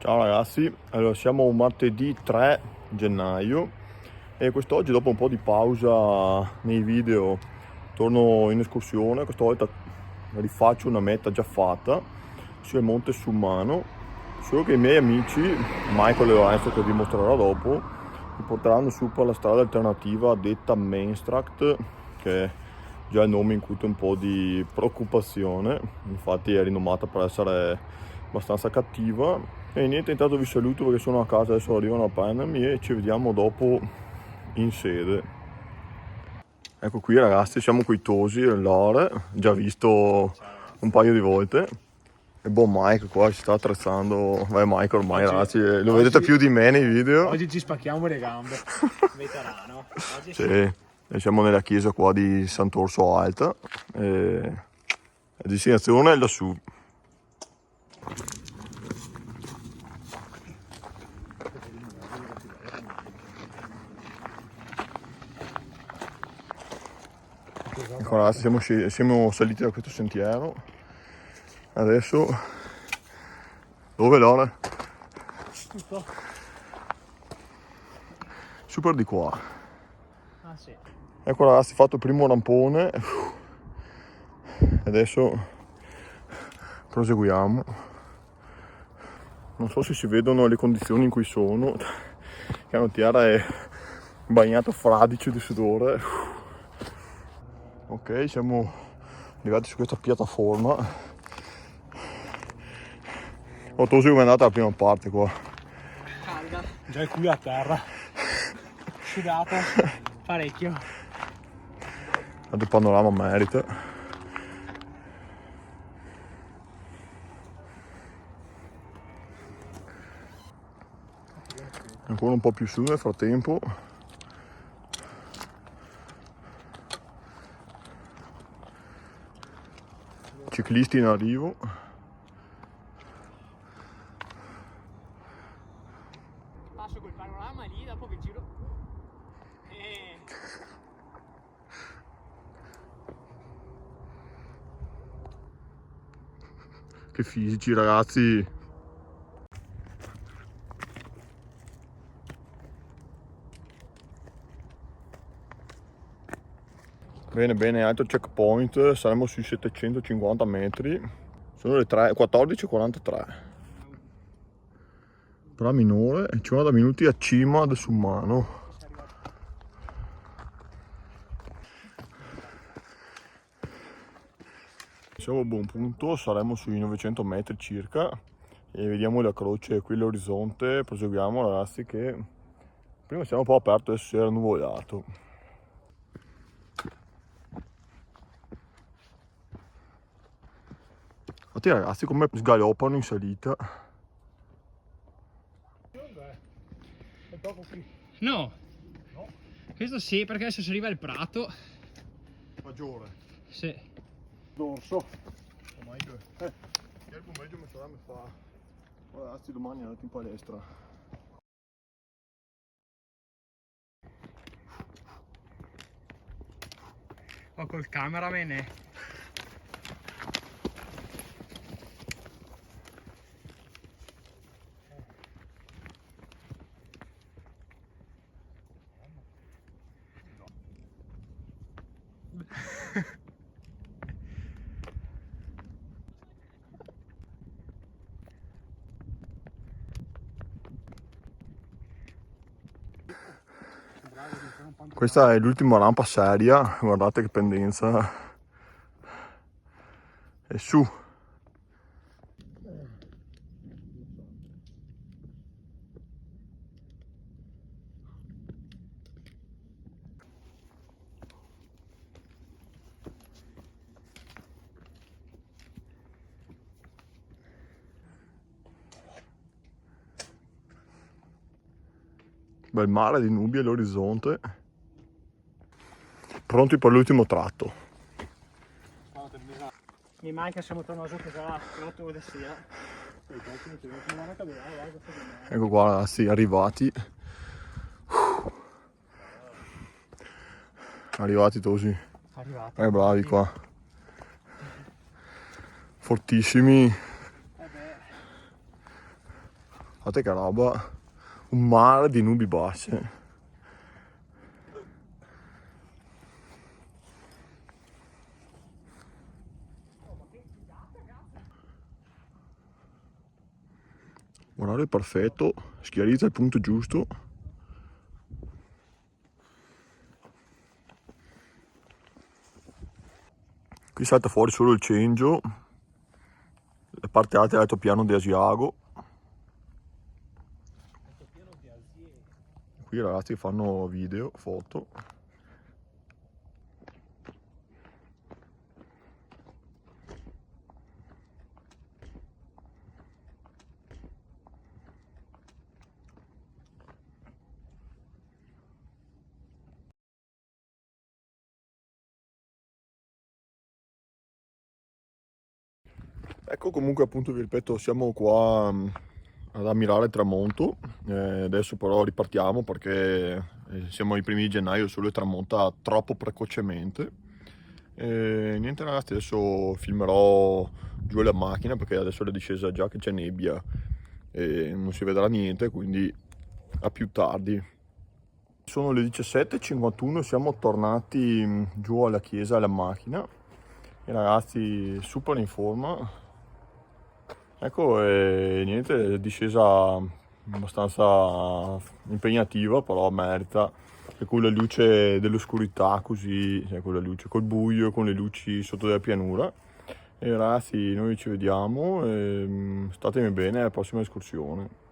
Ciao ragazzi, allora siamo martedì 3 gennaio e quest'oggi dopo un po' di pausa nei video torno in escursione. Questa volta rifaccio una meta già fatta sul Monte Summano, solo che i miei amici, Michael e Lorenzo, che vi mostrerò dopo, mi porteranno su per la strada alternativa detta Mainstract, che è già il nome incute un po' di preoccupazione, infatti è rinomata per essere abbastanza cattiva. E niente, intanto vi saluto perché sono a casa, adesso arrivano a prendermi e ci vediamo dopo in sede. Ecco qui ragazzi, siamo coi Tosi e Lore, già visto un paio di volte. E buon Mike qua si sta attrezzando. Vai Mike ormai Oggi- ragazzi, lo oggi- vedete più di me nei video. Oggi ci spacchiamo le gambe. Veterano. Oggi Sì, e siamo nella chiesa qua di Sant'Orso Alta e la destinazione è lassù. Ecco ragazzi, siamo saliti da questo sentiero. Adesso dove Lore? Super di qua. Ah sì. Ecco ragazzi, fatto il primo rampone. Adesso proseguiamo. Non so se si vedono le condizioni in cui sono. Canottiera è bagnato fradicio di sudore. Ok, siamo arrivati su questa piattaforma. Ho toso come è andata la prima parte qua. Calda. Già il culo a terra. Sudato. Parecchio. Il panorama merita. Ancora un po' più su nel frattempo. Ciclisti in arrivo. Passo col panorama lì, dopo vi giro. Che fisici ragazzi. Bene bene, altro checkpoint, saremo sui 750 metri. Sono le 14:43. Però minore e 50 minuti a cima del Summano. Siamo a buon punto, saremo sui 900 metri circa e vediamo la croce qui all'orizzonte. Proseguiamo ragazzi, che prima siamo un po' aperto, adesso si era nuvolato. Infatti ragazzi come sgaloppano in salita. È poco qui. No. Questo sì, perché adesso si arriva il prato. Maggiore. Sì. Dorso. Oh my god. Ieri pomeriggio mia sorella mi fa: "Oh, ragazzi domani andate in palestra." Ho col cameraman. Questa è l'ultima rampa seria, guardate che pendenza. E su. Bel mare di nubi all'orizzonte. Pronti per l'ultimo tratto. Mi manca se torno su che sarà l'8 di sera. Ecco qua ragazzi, arrivati. Arrivati Tosi. Arrivato. Bravi qua. Fortissimi. Guardate che roba, un mare di nubi basse. Orario perfetto, schiarizza al punto giusto. Qui salta fuori solo il Cengio, la parte alta è l'altopiano di Asiago. Qui i ragazzi fanno video, foto. Ecco, comunque appunto vi ripeto, siamo qua ad ammirare il tramonto. Adesso però ripartiamo perché siamo ai primi di gennaio, il sole tramonta troppo precocemente. Niente ragazzi, adesso filmerò giù la macchina perché adesso è la discesa già che c'è nebbia e non si vedrà niente, quindi a più tardi. Sono le 17:51, siamo tornati giù alla chiesa alla macchina. I ragazzi super in forma. Ecco, e niente, è discesa abbastanza impegnativa, però merita. E con la luce dell'oscurità così, cioè con la luce, col buio, con le luci sotto della pianura. E ragazzi, noi ci vediamo e statemi bene alla prossima escursione.